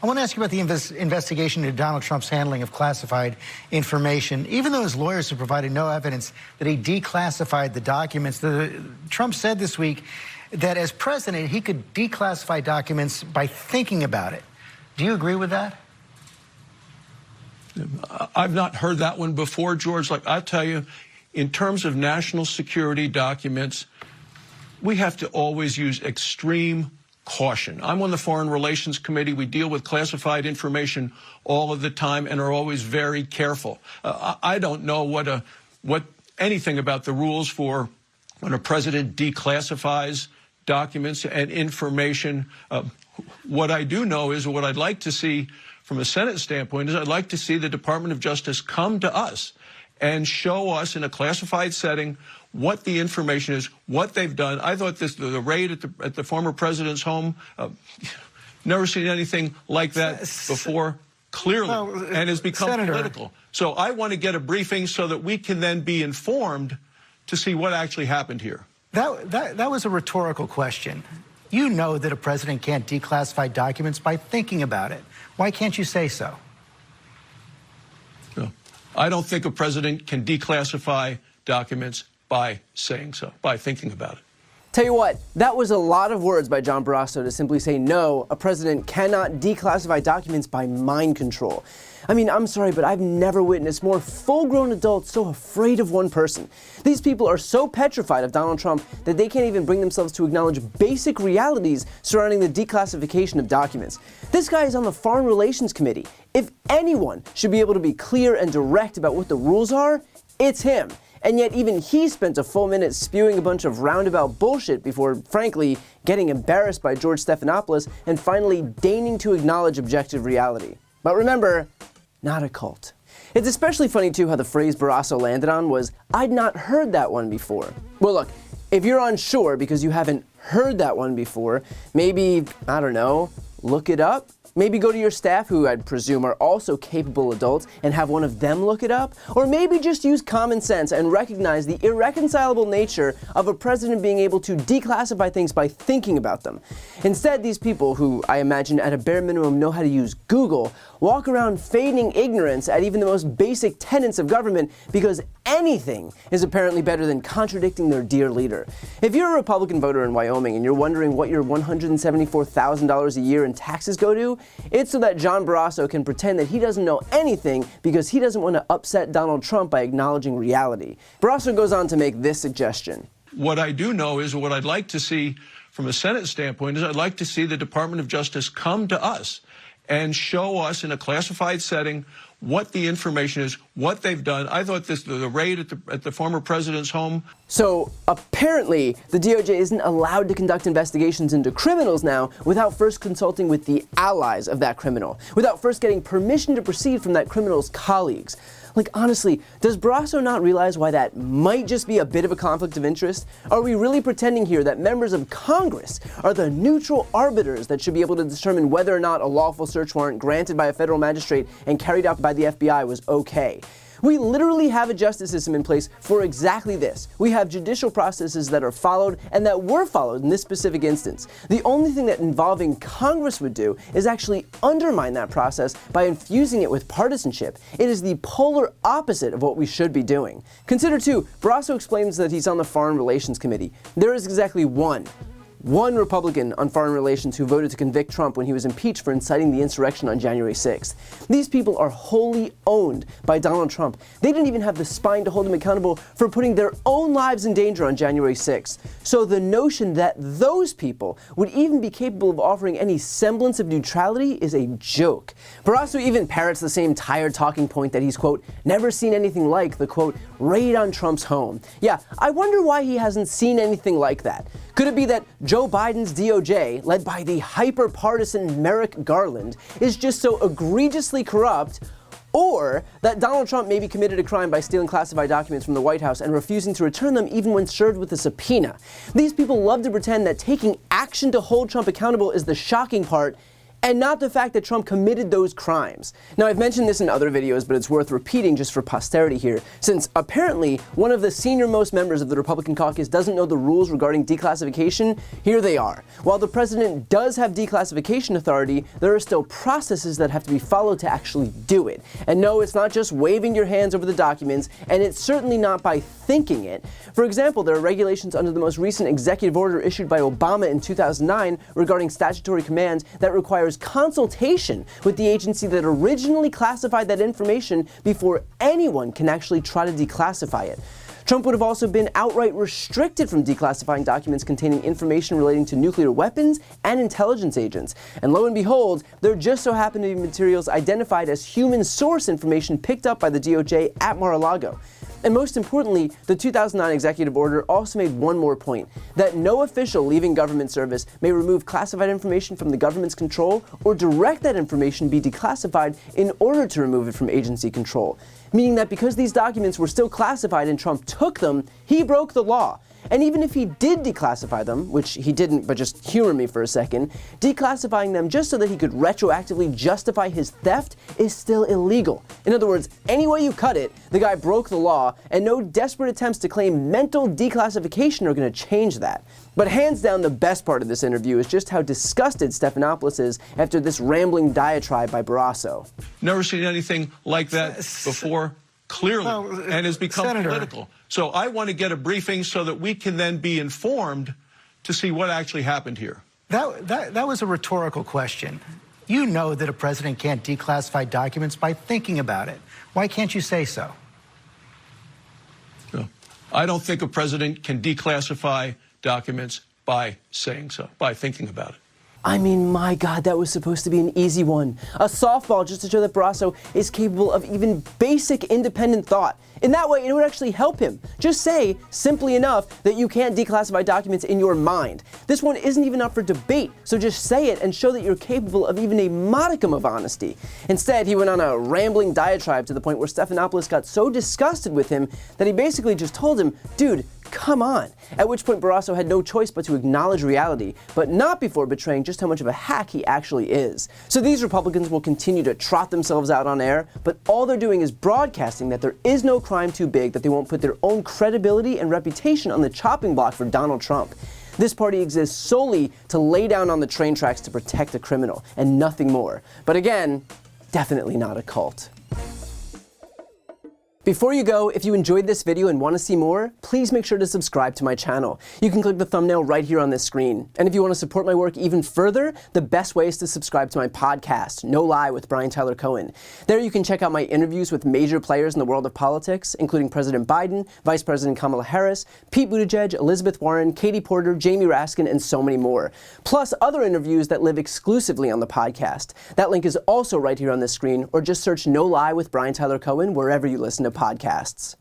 I want to ask you about the investigation into Donald Trump's handling of classified information. Even though his lawyers have provided no evidence that he declassified the documents, Trump said this week that as president, he could declassify documents by thinking about it. Do you agree with that? I've not heard that one before, George. Like, I'll tell you, in terms of national security documents, we have to always use extreme caution. I'm on the Foreign Relations Committee. We deal with classified information all of the time and are always very careful. I don't know what anything about the rules for when a president declassifies documents and information. What I do know is what I'd like to see from a Senate standpoint is I'd like to see the Department of Justice come to us and show us in a classified setting what the information is, what they've done. I thought the raid at the former president's home, never seen anything like that before, clearly, and has become political. So I want to get a briefing so that we can then be informed to see what actually happened here. That was a rhetorical question. You know that a president can't declassify documents by thinking about it. Why can't you say so? No. I don't think a president can declassify documents by saying so, by thinking about it. Tell you what, that was a lot of words by John Barrasso to simply say, no, a president cannot declassify documents by mind control. I mean, I'm sorry, but I've never witnessed more full-grown adults so afraid of one person. These people are so petrified of Donald Trump that they can't even bring themselves to acknowledge basic realities surrounding the declassification of documents. This guy is on the Foreign Relations Committee. If anyone should be able to be clear and direct about what the rules are, it's him. And yet even he spent a full minute spewing a bunch of roundabout bullshit before, frankly, getting embarrassed by George Stephanopoulos and finally deigning to acknowledge objective reality. But remember, not a cult. It's especially funny, too, how the phrase Barrasso landed on was, "I'd not heard that one before." Well, look, if you're unsure because you haven't heard that one before, maybe, I don't know, look it up. Maybe go to your staff, who I'd presume are also capable adults, and have one of them look it up. Or maybe just use common sense and recognize the irreconcilable nature of a president being able to declassify things by thinking about them. Instead, these people, who I imagine at a bare minimum know how to use Google, walk around feigning ignorance at even the most basic tenets of government because anything is apparently better than contradicting their dear leader. If you're a Republican voter in Wyoming and you're wondering what your $174,000 a year in taxes go to, it's so that John Barrasso can pretend that he doesn't know anything because he doesn't want to upset Donald Trump by acknowledging reality. Barrasso goes on to make this suggestion. What I do know is what I'd like to see from a Senate standpoint is I'd like to see the Department of Justice come to us and show us in a classified setting what the information is, what they've done. I thought the raid at the former president's home. So apparently the DOJ isn't allowed to conduct investigations into criminals now without first consulting with the allies of that criminal, without first getting permission to proceed from that criminal's colleagues. Like, honestly, does Barrasso not realize why that might just be a bit of a conflict of interest? Are we really pretending here that members of Congress are the neutral arbiters that should be able to determine whether or not a lawful search warrant granted by a federal magistrate and carried out by the FBI was okay? We literally have a justice system in place for exactly this. We have judicial processes that are followed and that were followed in this specific instance. The only thing that involving Congress would do is actually undermine that process by infusing it with partisanship. It is the polar opposite of what we should be doing. Consider, too, Barrasso explains that he's on the Foreign Relations Committee. There is exactly one Republican on foreign relations who voted to convict Trump when he was impeached for inciting the insurrection on January 6th. These people are wholly owned by Donald Trump. They didn't even have the spine to hold him accountable for putting their own lives in danger on January 6th. So the notion that those people would even be capable of offering any semblance of neutrality is a joke. Barrasso even parrots the same tired talking point that he's, quote, never seen anything like the, quote, raid on Trump's home. Yeah, I wonder why he hasn't seen anything like that. Could it be that Joe Biden's DOJ, led by the hyper-partisan Merrick Garland, is just so egregiously corrupt, or that Donald Trump maybe committed a crime by stealing classified documents from the White House and refusing to return them even when served with a subpoena? These people love to pretend that taking action to hold Trump accountable is the shocking part, and not the fact that Trump committed those crimes. Now, I've mentioned this in other videos, but it's worth repeating just for posterity here, since apparently one of the senior-most members of the Republican caucus doesn't know the rules regarding declassification. Here they are. While the president does have declassification authority, there are still processes that have to be followed to actually do it. And no, it's not just waving your hands over the documents, and it's certainly not by thinking it. For example, there are regulations under the most recent executive order issued by Obama in 2009 regarding statutory commands that requires consultation with the agency that originally classified that information before anyone can actually try to declassify it. Trump would have also been outright restricted from declassifying documents containing information relating to nuclear weapons and intelligence agents. And lo and behold, there just so happen to be materials identified as human source information picked up by the DOJ at Mar-a-Lago. And most importantly, the 2009 executive order also made one more point, that no official leaving government service may remove classified information from the government's control or direct that information be declassified in order to remove it from agency control. Meaning that because these documents were still classified and Trump took them, he broke the law. And even if he did declassify them, which he didn't, but just humor me for a second, declassifying them just so that he could retroactively justify his theft is still illegal. In other words, any way you cut it, the guy broke the law, and no desperate attempts to claim mental declassification are going to change that. But hands down, the best part of this interview is just how disgusted Stephanopoulos is after this rambling diatribe by Barrasso. Never seen anything like that before, clearly, and has become political. So I want to get a briefing so that we can then be informed to see what actually happened here. That was a rhetorical question. You know that a president can't declassify documents by thinking about it. Why can't you say so? No. I don't think a president can declassify documents by saying so, by thinking about it. I mean, my God, that was supposed to be an easy one. A softball just to show that Barrasso is capable of even basic independent thought. In that way, it would actually help him. Just say, simply enough, that you can't declassify documents in your mind. This one isn't even up for debate, so just say it and show that you're capable of even a modicum of honesty. Instead, he went on a rambling diatribe to the point where Stephanopoulos got so disgusted with him that he basically just told him, dude, come on. At which point Barrasso had no choice but to acknowledge reality, but not before betraying just how much of a hack he actually is. So these Republicans will continue to trot themselves out on air, but all they're doing is broadcasting that there is no crime too big that they won't put their own credibility and reputation on the chopping block for Donald Trump. This party exists solely to lay down on the train tracks to protect the criminal, and nothing more. But again, definitely not a cult. Before you go, if you enjoyed this video and want to see more, please make sure to subscribe to my channel. You can click the thumbnail right here on this screen. And if you want to support my work even further, the best way is to subscribe to my podcast, No Lie with Brian Tyler Cohen. There you can check out my interviews with major players in the world of politics, including President Biden, Vice President Kamala Harris, Pete Buttigieg, Elizabeth Warren, Katie Porter, Jamie Raskin, and so many more. Plus other interviews that live exclusively on the podcast. That link is also right here on this screen, or just search No Lie with Brian Tyler Cohen wherever you listen to podcasts.